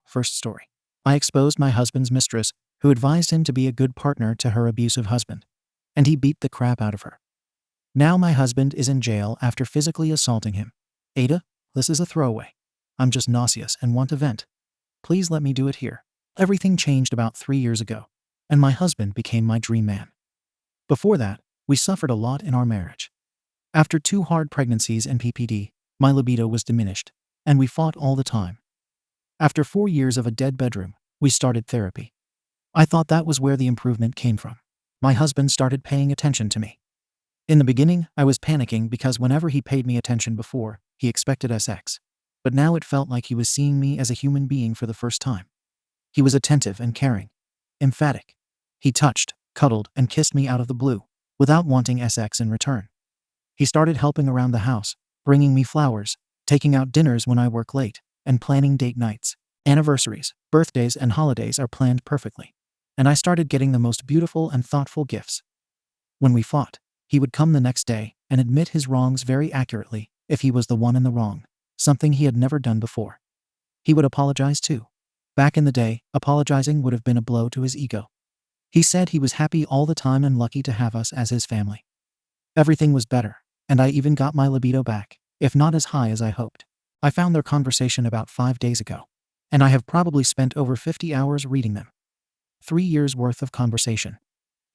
First story. I exposed my husband's mistress, who advised him to be a good partner to her abusive husband. And he beat the crap out of her. Now my husband is in jail after physically assaulting him. AITA, this is a throwaway. I'm just nauseous and want to vent. Please let me do it here. Everything changed about 3 years ago, and my husband became my dream man. Before that, we suffered a lot in our marriage. After 2 hard pregnancies and PPD, my libido was diminished, and we fought all the time. After 4 years of a dead bedroom, we started therapy. I thought that was where the improvement came from. My husband started paying attention to me. In the beginning, I was panicking because whenever he paid me attention before, he expected sex. But now it felt like he was seeing me as a human being for the first time. He was attentive and caring. Emphatic. He touched, cuddled, and kissed me out of the blue, without wanting sex in return. He started helping around the house, bringing me flowers, taking out dinners when I work late, and planning date nights. Anniversaries, birthdays, and holidays are planned perfectly. And I started getting the most beautiful and thoughtful gifts. When we fought, he would come the next day and admit his wrongs very accurately if he was the one in the wrong, something he had never done before. He would apologize too. Back in the day, apologizing would have been a blow to his ego. He said he was happy all the time and lucky to have us as his family. Everything was better, and I even got my libido back, if not as high as I hoped. I found their conversation about 5 days ago, and I have probably spent over 50 hours reading them. 3 years worth of conversation.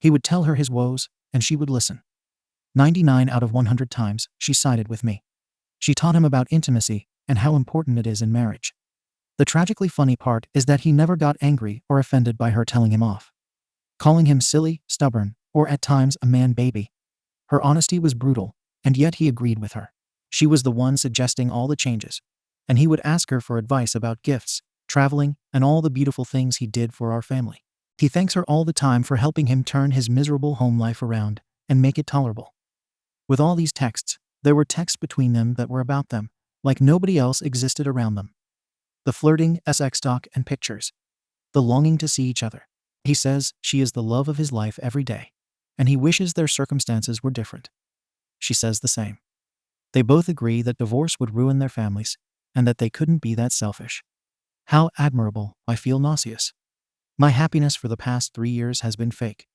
He would tell her his woes, and she would listen. 99 out of 100 times, she sided with me. She taught him about intimacy and how important it is in marriage. The tragically funny part is that he never got angry or offended by her telling him off, calling him silly, stubborn, or at times a man baby. Her honesty was brutal, and yet he agreed with her. She was the one suggesting all the changes, and he would ask her for advice about gifts, traveling, and all the beautiful things he did for our family. He thanks her all the time for helping him turn his miserable home life around and make it tolerable. With all these texts, there were texts between them that were about them, like nobody else existed around them. The flirting, sex talk, and pictures. The longing to see each other. He says she is the love of his life every day, and he wishes their circumstances were different. She says the same. They both agree that divorce would ruin their families, and that they couldn't be that selfish. How admirable. I feel nauseous. My happiness for the past 3 years has been fake.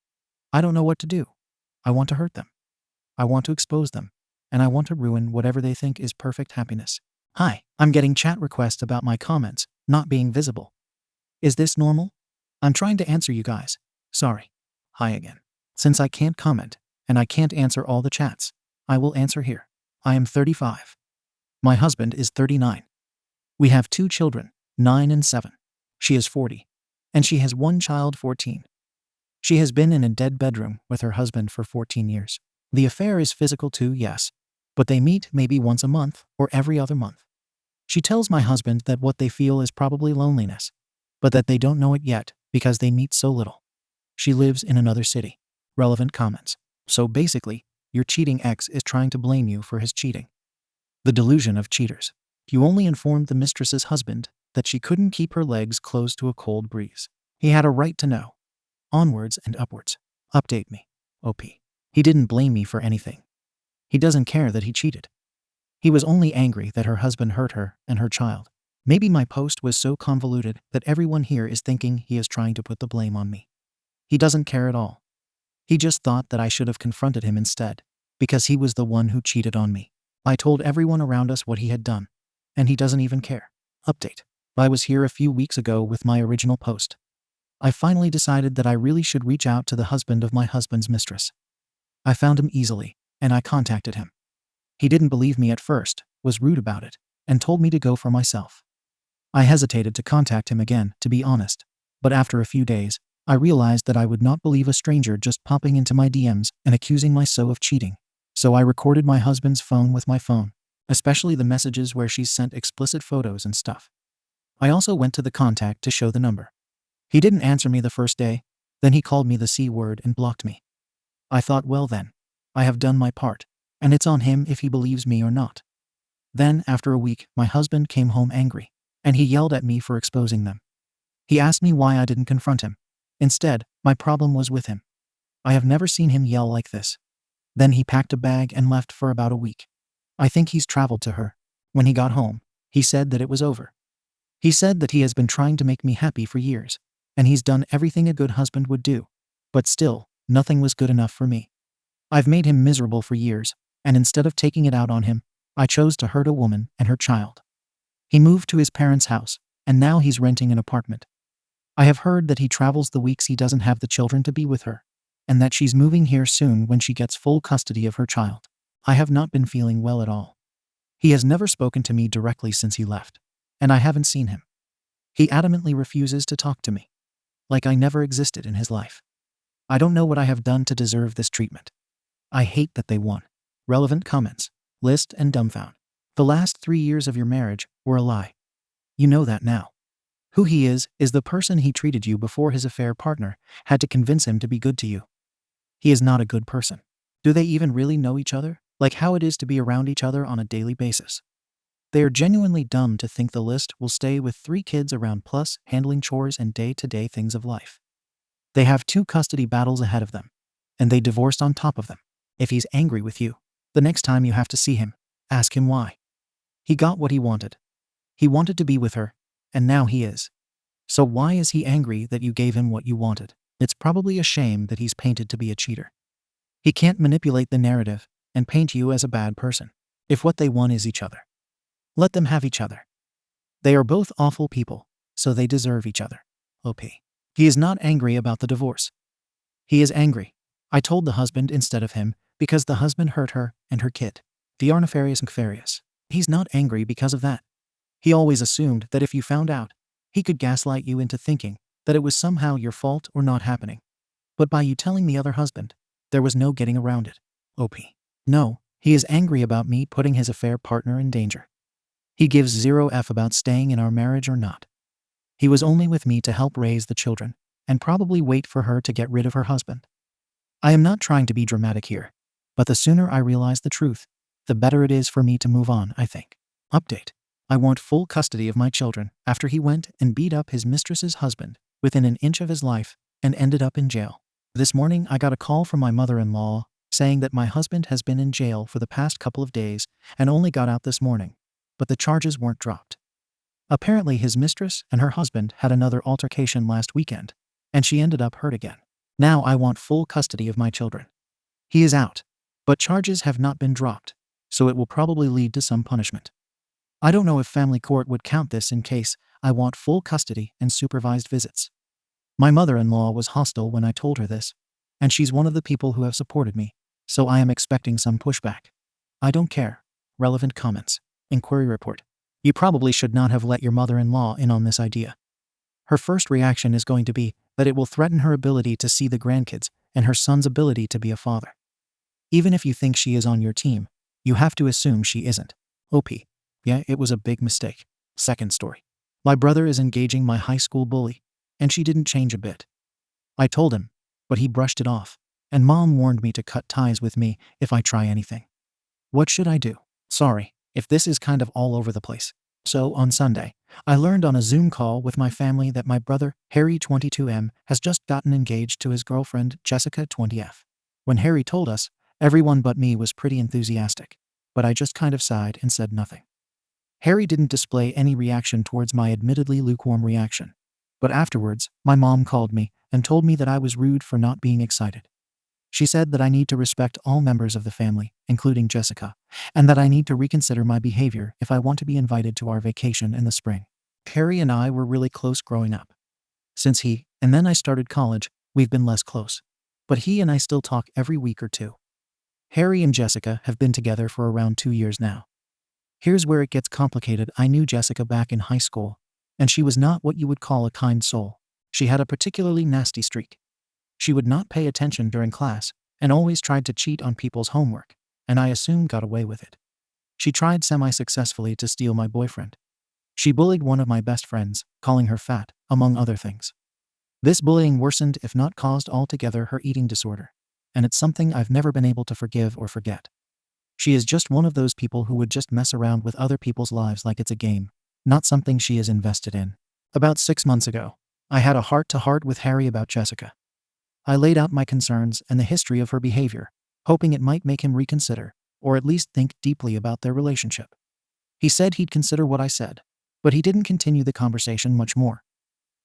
I don't know what to do. I want to hurt them. I want to expose them, and I want to ruin whatever they think is perfect happiness. Hi, I'm getting chat requests about my comments not being visible. Is this normal? I'm trying to answer you guys. Sorry. Hi again. Since I can't comment, and I can't answer all the chats, I will answer here. I am 35. My husband is 39. We have 2 children, 9 and 7. She is 40. And she has 1 child, 14. She has been in a dead bedroom with her husband for 14 years. The affair is physical too, yes, but they meet maybe once a month or every other month. She tells my husband that what they feel is probably loneliness, but that they don't know it yet because they meet so little. She lives in another city. Relevant comments. So basically, your cheating ex is trying to blame you for his cheating. The delusion of cheaters. You only informed the mistress's husband that she couldn't keep her legs closed to a cold breeze. He had a right to know. Onwards and upwards. Update me. OP. He didn't blame me for anything. He doesn't care that he cheated. He was only angry that her husband hurt her and her child. Maybe my post was so convoluted that everyone here is thinking he is trying to put the blame on me. He doesn't care at all. He just thought that I should have confronted him instead, because he was the one who cheated on me. I told everyone around us what he had done, and he doesn't even care. Update. I was here a few weeks ago with my original post. I finally decided that I really should reach out to the husband of my husband's mistress. I found him easily, and I contacted him. He didn't believe me at first, was rude about it, and told me to go for myself. I hesitated to contact him again, to be honest, but after a few days, I realized that I would not believe a stranger just popping into my DMs and accusing my so of cheating. So I recorded my husband's phone with my phone, especially the messages where she's sent explicit photos and stuff. I also went to the contact to show the number. He didn't answer me the first day, then he called me the C word and blocked me. I thought, well then, I have done my part, and it's on him if he believes me or not. Then, after a week, my husband came home angry, and he yelled at me for exposing them. He asked me why I didn't confront him. Instead, my problem was with him. I have never seen him yell like this. Then he packed a bag and left for about a week. I think he's traveled to her. When he got home, he said that it was over. He said that he has been trying to make me happy for years, and he's done everything a good husband would do. But still, nothing was good enough for me. I've made him miserable for years, and instead of taking it out on him, I chose to hurt a woman and her child. He moved to his parents' house, and now he's renting an apartment. I have heard that he travels the weeks he doesn't have the children to be with her, and that she's moving here soon when she gets full custody of her child. I have not been feeling well at all. He has never spoken to me directly since he left, and I haven't seen him. He adamantly refuses to talk to me, like I never existed in his life. I don't know what I have done to deserve this treatment. I hate that they won. Relevant comments. List and dumbfound. The last 3 years of your marriage were a lie. You know that now. Who he is the person he treated you before his affair partner had to convince him to be good to you. He is not a good person. Do they even really know each other? Like how it is to be around each other on a daily basis. They are genuinely dumb to think the list will stay with 3 kids around plus handling chores and day-to-day things of life. They have 2 custody battles ahead of them, and they divorced on top of them. If he's angry with you, the next time you have to see him, ask him why. He got what he wanted. He wanted to be with her, and now he is. So why is he angry that you gave him what you wanted? It's probably a shame that he's painted to be a cheater. He can't manipulate the narrative and paint you as a bad person. If what they want is each other, let them have each other. They are both awful people, so they deserve each other. OP. He is not angry about the divorce. He is angry. I told the husband instead of him because the husband hurt her and her kid. The are nefarious and nefarious. He's not angry because of that. He always assumed that if you found out, he could gaslight you into thinking that it was somehow your fault or not happening. But by you telling the other husband, there was no getting around it. OP. No, he is angry about me putting his affair partner in danger. He gives 0 F about staying in our marriage or not. He was only with me to help raise the children, and probably wait for her to get rid of her husband. I am not trying to be dramatic here, but the sooner I realize the truth, the better it is for me to move on, I think. Update. I want full custody of my children after he went and beat up his mistress's husband within an inch of his life and ended up in jail. This morning I got a call from my mother-in-law saying that my husband has been in jail for the past couple of days and only got out this morning, but the charges weren't dropped. Apparently his mistress and her husband had another altercation last weekend, and she ended up hurt again. Now I want full custody of my children. He is out, but charges have not been dropped, so it will probably lead to some punishment. I don't know if family court would count this in case I want full custody and supervised visits. My mother-in-law was hostile when I told her this, and she's one of the people who have supported me, so I am expecting some pushback. I don't care. Relevant comments. Inquiry report. You probably should not have let your mother-in-law in on this idea. Her first reaction is going to be that it will threaten her ability to see the grandkids and her son's ability to be a father. Even if you think she is on your team, you have to assume she isn't. OP. Yeah, it was a big mistake. Second story. My brother is engaging my high school bully, and she didn't change a bit. I told him, but he brushed it off, and Mom warned me to cut ties with me if I try anything. What should I do? Sorry if this is kind of all over the place. So on Sunday, I learned on a Zoom call with my family that my brother, Harry 22M, has just gotten engaged to his girlfriend, Jessica 20F. When Harry told us, everyone but me was pretty enthusiastic, but I just kind of sighed and said nothing. Harry didn't display any reaction towards my admittedly lukewarm reaction, but afterwards, my mom called me and told me that I was rude for not being excited. She said that I need to respect all members of the family, including Jessica, and that I need to reconsider my behavior if I want to be invited to our vacation in the spring. Harry and I were really close growing up. Since he and then I started college, we've been less close. But he and I still talk every week or two. Harry and Jessica have been together for around 2 years now. Here's where it gets complicated. I knew Jessica back in high school, and she was not what you would call a kind soul. She had a particularly nasty streak. She would not pay attention during class and always tried to cheat on people's homework, and I assumed got away with it. She tried semi-successfully to steal my boyfriend. She bullied one of my best friends, calling her fat, among other things. This bullying worsened, if not caused altogether, her eating disorder, and it's something I've never been able to forgive or forget. She is just one of those people who would just mess around with other people's lives like it's a game, not something she is invested in. About 6 months ago, I had a heart-to-heart with Harry about Jessica. I laid out my concerns and the history of her behavior, hoping it might make him reconsider, or at least think deeply about their relationship. He said he'd consider what I said, But he didn't continue the conversation much more.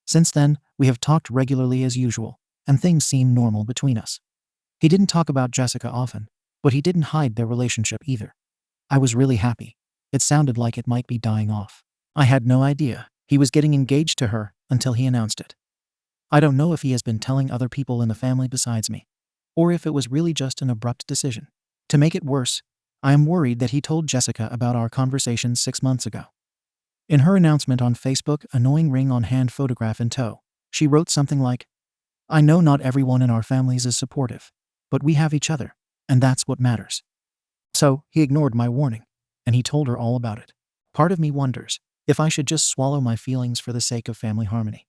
Since then, we have talked regularly as usual, and things seem normal between us. He didn't talk about Jessica often, but he didn't hide their relationship either. I was really happy. It sounded like it might be dying off. I had no idea he was getting engaged to her until he announced it. I don't know if he has been telling other people in the family besides me, or if it was really just an abrupt decision. To make it worse, I am worried that he told Jessica about our conversation 6 months ago. In her announcement on Facebook, annoying ring on hand photograph in tow, she wrote something like, "I know not everyone in our families is supportive, but we have each other, and that's what matters." So, he ignored my warning, and he told her all about it. Part of me wonders if I should just swallow my feelings for the sake of family harmony.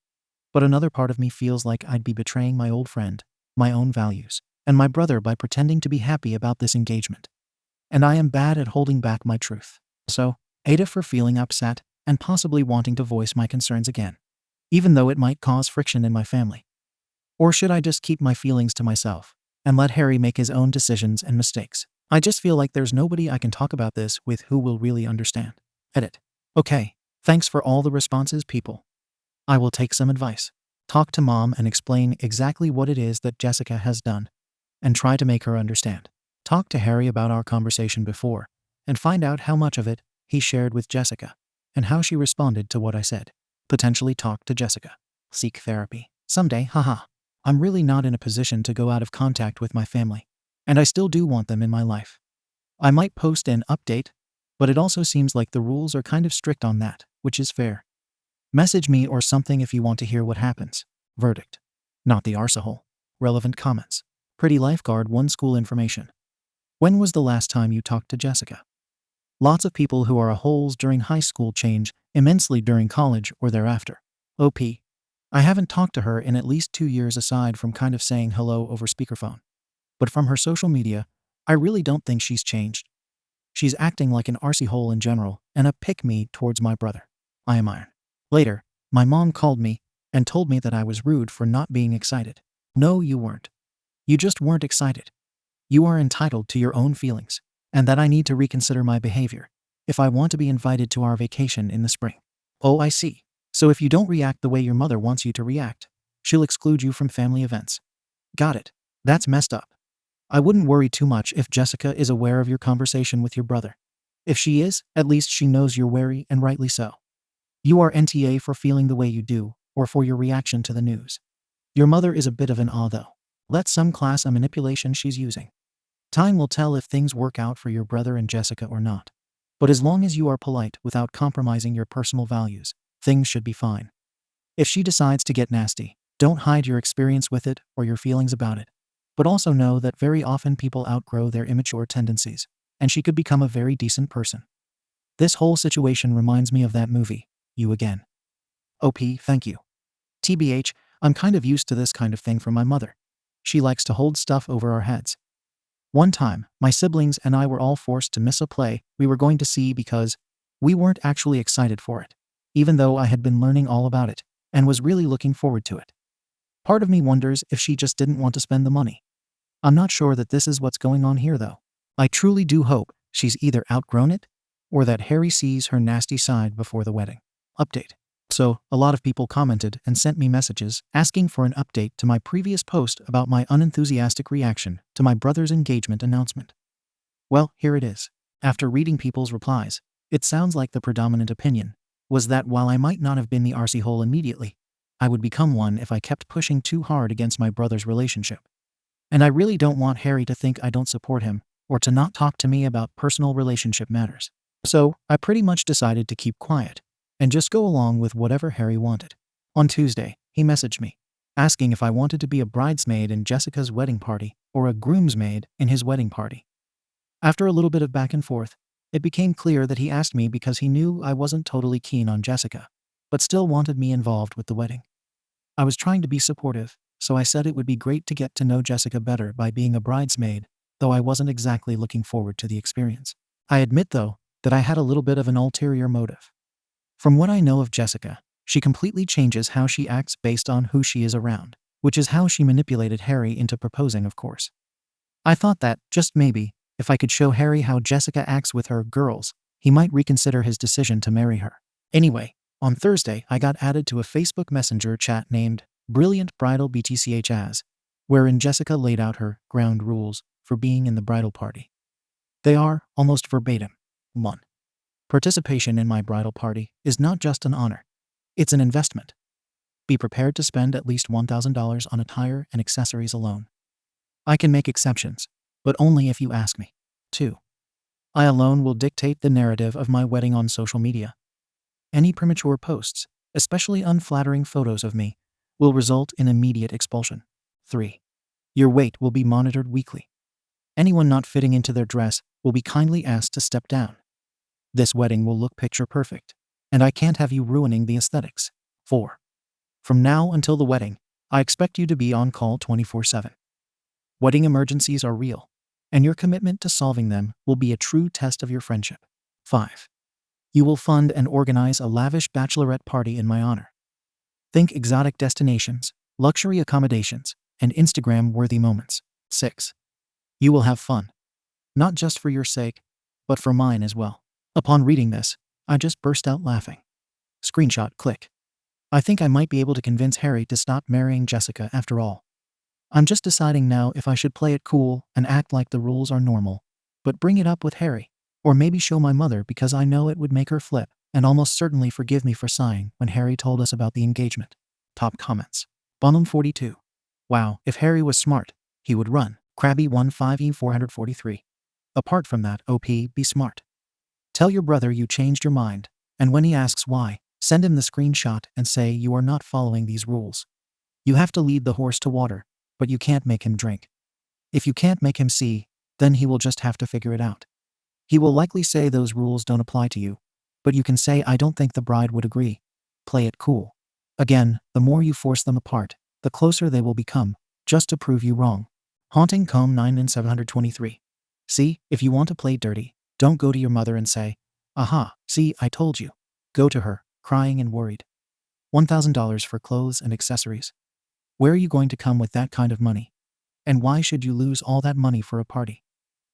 But another part of me feels like I'd be betraying my old friend, my own values, and my brother by pretending to be happy about this engagement. And I am bad at holding back my truth. So, AITA for feeling upset and possibly wanting to voice my concerns again, even though it might cause friction in my family. Or should I just keep my feelings to myself and let Harry make his own decisions and mistakes? I just feel like there's nobody I can talk about this with who will really understand. Edit. Okay, thanks for all the responses, people. I will take some advice. Talk to mom and explain exactly what it is that Jessica has done, and try to make her understand. Talk to Harry about our conversation before, and find out how much of it he shared with Jessica, and how she responded to what I said. Potentially talk to Jessica. Seek therapy. Someday, haha. I'm really not in a position to go out of contact with my family, and I still do want them in my life. I might post an update, but it also seems like the rules are kind of strict on that, which is fair. Message me or something if you want to hear what happens. Verdict. Not the arsehole. Relevant comments. Pretty lifeguard 1 school information. When was the last time you talked to Jessica? Lots of people who are a holes during high school change immensely during college or thereafter. OP. I haven't talked to her in at least 2 years aside from kind of saying hello over speakerphone. But from her social media, I really don't think she's changed. She's acting like an arsehole in general and a pick-me towards my brother. I am iron. Later, my mom called me and told me that I was rude for not being excited. No, you weren't. You just weren't excited. You are entitled to your own feelings, and that I need to reconsider my behavior if I want to be invited to our vacation in the spring. Oh, I see. So if you don't react the way your mother wants you to react, she'll exclude you from family events. Got it. That's messed up. I wouldn't worry too much if Jessica is aware of your conversation with your brother. If she is, at least she knows you're wary, and rightly so. You are NTA for feeling the way you do, or for your reaction to the news. Your mother is a bit of an awe though. Let some class a manipulation she's using. Time will tell if things work out for your brother and Jessica or not. But as long as you are polite without compromising your personal values, things should be fine. If she decides to get nasty, don't hide your experience with it or your feelings about it. But also know that very often people outgrow their immature tendencies, and she could become a very decent person. This whole situation reminds me of that movie, You Again. OP, thank you. TBH, I'm kind of used to this kind of thing from my mother. She likes to hold stuff over our heads. One time, my siblings and I were all forced to miss a play we were going to see because we weren't actually excited for it, even though I had been learning all about it and was really looking forward to it. Part of me wonders if she just didn't want to spend the money. I'm not sure that this is what's going on here though. I truly do hope she's either outgrown it or that Harry sees her nasty side before the wedding. Update. So, a lot of people commented and sent me messages asking for an update to my previous post about my unenthusiastic reaction to my brother's engagement announcement. Well, here it is. After reading people's replies, it sounds like the predominant opinion was that while I might not have been the arsehole immediately, I would become one if I kept pushing too hard against my brother's relationship. And I really don't want Harry to think I don't support him or to not talk to me about personal relationship matters. So, I pretty much decided to keep quiet and just go along with whatever Harry wanted. On Tuesday, he messaged me, asking if I wanted to be a bridesmaid in Jessica's wedding party or a groomsmaid in his wedding party. After a little bit of back and forth, it became clear that he asked me because he knew I wasn't totally keen on Jessica, but still wanted me involved with the wedding. I was trying to be supportive, so I said it would be great to get to know Jessica better by being a bridesmaid, though I wasn't exactly looking forward to the experience. I admit, though, that I had a little bit of an ulterior motive. From what I know of Jessica, she completely changes how she acts based on who she is around, which is how she manipulated Harry into proposing, of course. I thought that, just maybe, if I could show Harry how Jessica acts with her girls, he might reconsider his decision to marry her. Anyway, On Thursday, I got added to a Facebook Messenger chat named Brilliant Bridal BTCH as, wherein Jessica laid out her ground rules for being in the bridal party. They are almost verbatim. 1. Participation in my bridal party is not just an honor, it's an investment. Be prepared to spend at least $1,000 on attire and accessories alone. I can make exceptions, but only if you ask me. 2. I alone will dictate the narrative of my wedding on social media. Any premature posts, especially unflattering photos of me, will result in immediate expulsion. 3. Your weight will be monitored weekly. Anyone not fitting into their dress will be kindly asked to step down. This wedding will look picture perfect, and I can't have you ruining the aesthetics. 4. From now until the wedding, I expect you to be on call 24/7. Wedding emergencies are real, and your commitment to solving them will be a true test of your friendship. 5. You will fund and organize a lavish bachelorette party in my honor. Think exotic destinations, luxury accommodations, and Instagram-worthy moments. 6. You will have fun. Not just for your sake, but for mine as well. Upon reading this, I just burst out laughing. Screenshot click. I think I might be able to convince Harry to stop marrying Jessica after all. I'm just deciding now if I should play it cool and act like the rules are normal, but bring it up with Harry, or maybe show my mother because I know it would make her flip and almost certainly forgive me for sighing when Harry told us about the engagement. Top comments. Bonham42. Wow, if Harry was smart, he would run. Krabby15E443. Apart from that, OP, be smart. Tell your brother you changed your mind, and when he asks why, send him the screenshot and say you are not following these rules. You have to lead the horse to water, but you can't make him drink. If you can't make him see, then he will just have to figure it out. He will likely say those rules don't apply to you, but you can say I don't think the bride would agree. Play it cool. Again, the more you force them apart, the closer they will become, just to prove you wrong. Haunting Comb 9 and 723. See, if you want to play dirty, don't go to your mother and say, aha, see, I told you. Go to her, crying and worried. $1,000 for clothes and accessories. Where are you going to come with that kind of money? And why should you lose all that money for a party?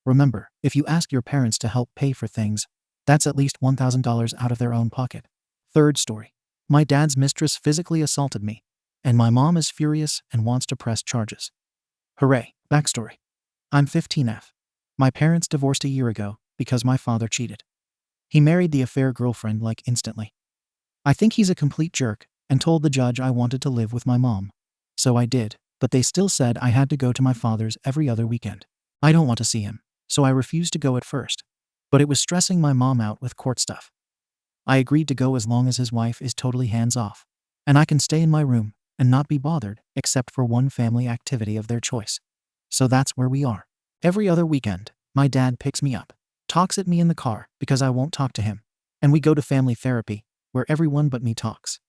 Remember, if you ask your parents to help pay for things, that's at least $1,000 out of their own pocket. Third story. My dad's mistress physically assaulted me, and my mom is furious and wants to press charges. Hooray. Backstory. I'm 15F. My parents divorced a year ago because my father cheated. He married the affair girlfriend like instantly. I think he's a complete jerk and told the judge I wanted to live with my mom. So I did, but they still said I had to go to my father's every other weekend. I don't want to see him, so I refused to go at first. But it was stressing my mom out with court stuff. I agreed to go as long as his wife is totally hands-off, and I can stay in my room and not be bothered except for one family activity of their choice. So that's where we are. Every other weekend, my dad picks me up, talks at me in the car because I won't talk to him, and we go to family therapy, where everyone but me talks.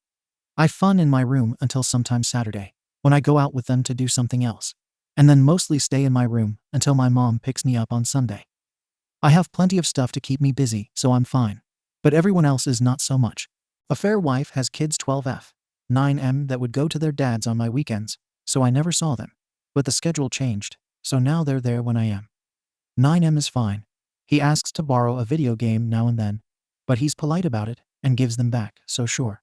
I fun in my room until sometime Saturday, when I go out with them to do something else, and then mostly stay in my room until my mom picks me up on Sunday. I have plenty of stuff to keep me busy, so I'm fine. But everyone else is not so much. A fair wife has kids 12F, 9M that would go to their dads on my weekends, so I never saw them. But the schedule changed, so now they're there when I am. 9M is fine. He asks to borrow a video game now and then, but he's polite about it and gives them back, so sure.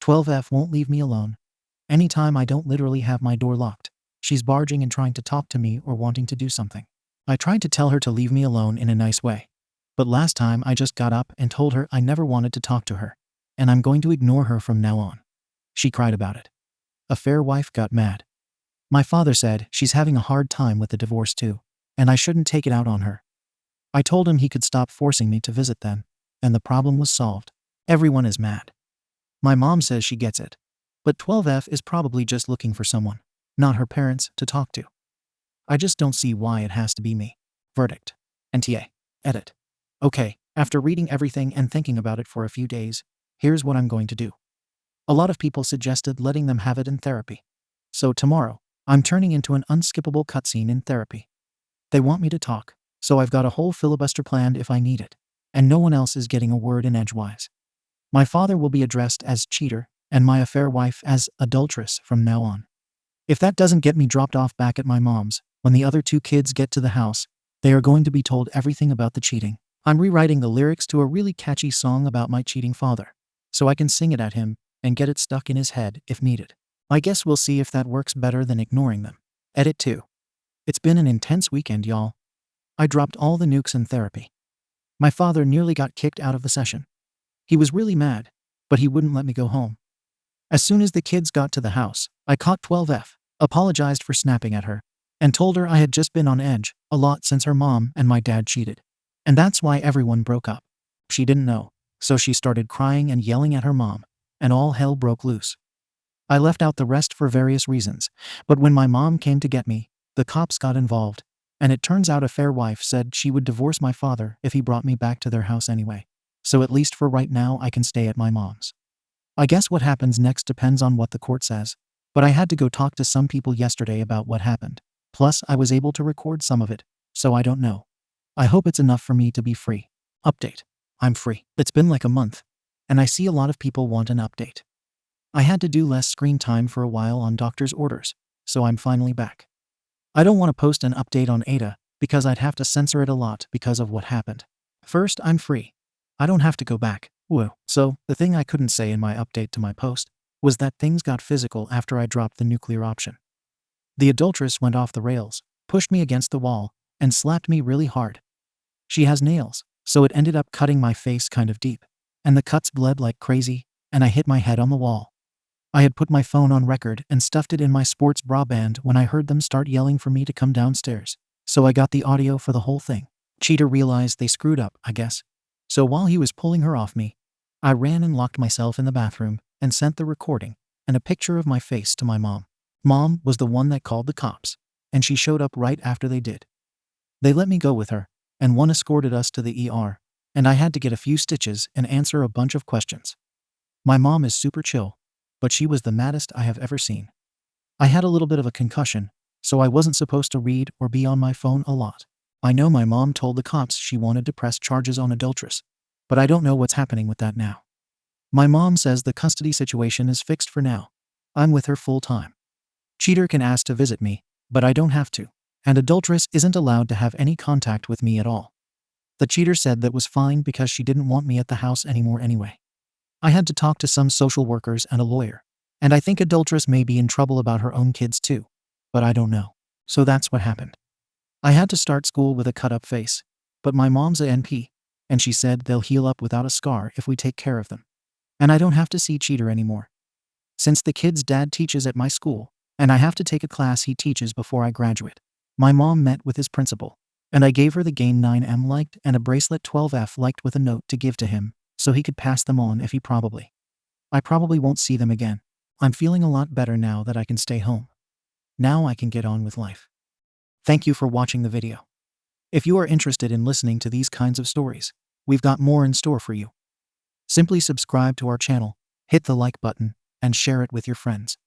12F won't leave me alone. Anytime I don't literally have my door locked, she's barging and trying to talk to me or wanting to do something. I tried to tell her to leave me alone in a nice way. But last time I just got up and told her I never wanted to talk to her, and I'm going to ignore her from now on. She cried about it. A fair wife got mad. My father said she's having a hard time with the divorce too, and I shouldn't take it out on her. I told him he could stop forcing me to visit them, and the problem was solved. Everyone is mad. My mom says she gets it, but 12F is probably just looking for someone, not her parents, to talk to. I just don't see why it has to be me. Verdict. NTA. Edit. Okay, after reading everything and thinking about it for a few days, here's what I'm going to do. A lot of people suggested letting them have it in therapy. So tomorrow, I'm turning into an unskippable cutscene in therapy. They want me to talk, so I've got a whole filibuster planned if I need it, and no one else is getting a word in edgewise. My father will be addressed as cheater, and my affair wife as adulteress from now on. If that doesn't get me dropped off back at my mom's, when the other two kids get to the house, they are going to be told everything about the cheating. I'm rewriting the lyrics to a really catchy song about my cheating father. so I can sing it at him and get it stuck in his head if needed. I guess we'll see if that works better than ignoring them. Edit 2. It's been an intense weekend, y'all. I dropped all the nukes in therapy. My father nearly got kicked out of the session. He was really mad, but he wouldn't let me go home. As soon as the kids got to the house, I caught 12F, apologized for snapping at her, and told her I had just been on edge a lot since her mom and my dad cheated. And that's why everyone broke up. She didn't know, so she started crying and yelling at her mom, and all hell broke loose. I left out the rest for various reasons, but when my mom came to get me, the cops got involved, and it turns out a fair wife said she would divorce my father if he brought me back to their house anyway. So at least for right now I can stay at my mom's. I guess what happens next depends on what the court says, but I had to go talk to some people yesterday about what happened. Plus, I was able to record some of it, so I don't know. I hope it's enough for me to be free. Update. I'm free. It's been like a month, and I see a lot of people want an update. I had to do less screen time for a while on doctor's orders, so I'm finally back. I don't want to post an update on AITA because I'd have to censor it a lot because of what happened. First, I'm free. I don't have to go back. Whoa. So, the thing I couldn't say in my update to my post was that things got physical after I dropped the nuclear option. The adulteress went off the rails, pushed me against the wall, and slapped me really hard. She has nails, so it ended up cutting my face kind of deep, and the cuts bled like crazy, and I hit my head on the wall. I had put my phone on record and stuffed it in my sports bra band when I heard them start yelling for me to come downstairs, so I got the audio for the whole thing. Cheater realized they screwed up, I guess. So while he was pulling her off me, I ran and locked myself in the bathroom and sent the recording and a picture of my face to my mom. Mom was the one that called the cops, and she showed up right after they did. They let me go with her, and one escorted us to the ER, and I had to get a few stitches and answer a bunch of questions. My mom is super chill, but she was the maddest I have ever seen. I had a little bit of a concussion, so I wasn't supposed to read or be on my phone a lot. I know my mom told the cops she wanted to press charges on adulteress, but I don't know what's happening with that now. My mom says the custody situation is fixed for now. I'm with her full time. Cheater can ask to visit me, but I don't have to, and adulteress isn't allowed to have any contact with me at all. The cheater said that was fine because she didn't want me at the house anymore anyway. I had to talk to some social workers and a lawyer, and I think adulteress may be in trouble about her own kids too, but I don't know. So that's what happened. I had to start school with a cut-up face, but my mom's a NP, and she said they'll heal up without a scar if we take care of them. And I don't have to see Cheater anymore. Since the kid's dad teaches at my school, and I have to take a class he teaches before I graduate, my mom met with his principal, and I gave her the Gain 9M liked and a bracelet 12F liked with a note to give to him, so he could pass them on if I probably won't see them again. I'm feeling a lot better now that I can stay home. Now I can get on with life. Thank you for watching the video. If you are interested in listening to these kinds of stories, we've got more in store for you. Simply subscribe to our channel, hit the like button, and share it with your friends.